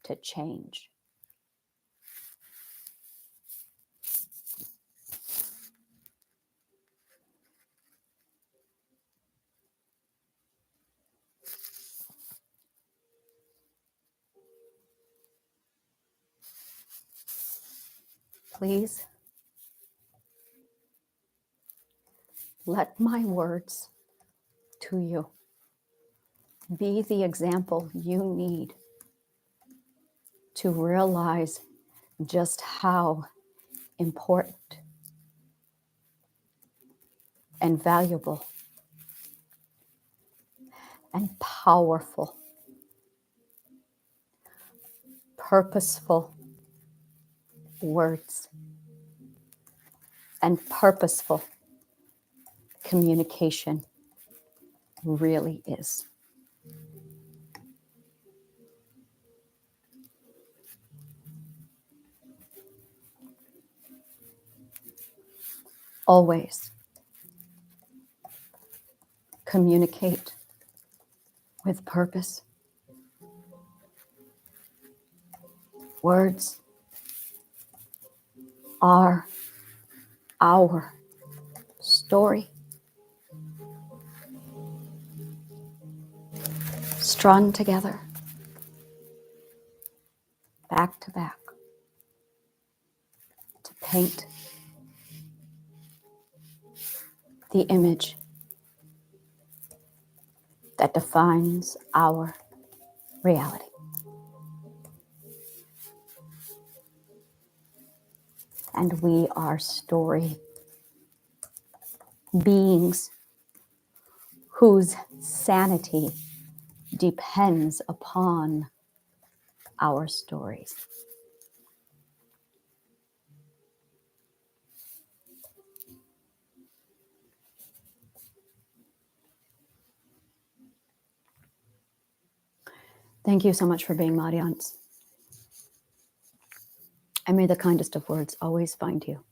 Speaker 1: to change. Please let my words to you be the example you need to realize just how important and valuable and powerful, purposeful words and purposeful communication really is. Always communicate with purpose. Words are our story, strung together, back to back, to paint the image that defines our reality. And we are story beings whose sanity depends upon our stories. Thank you so much for being my audience. And may the kindest of words always find you.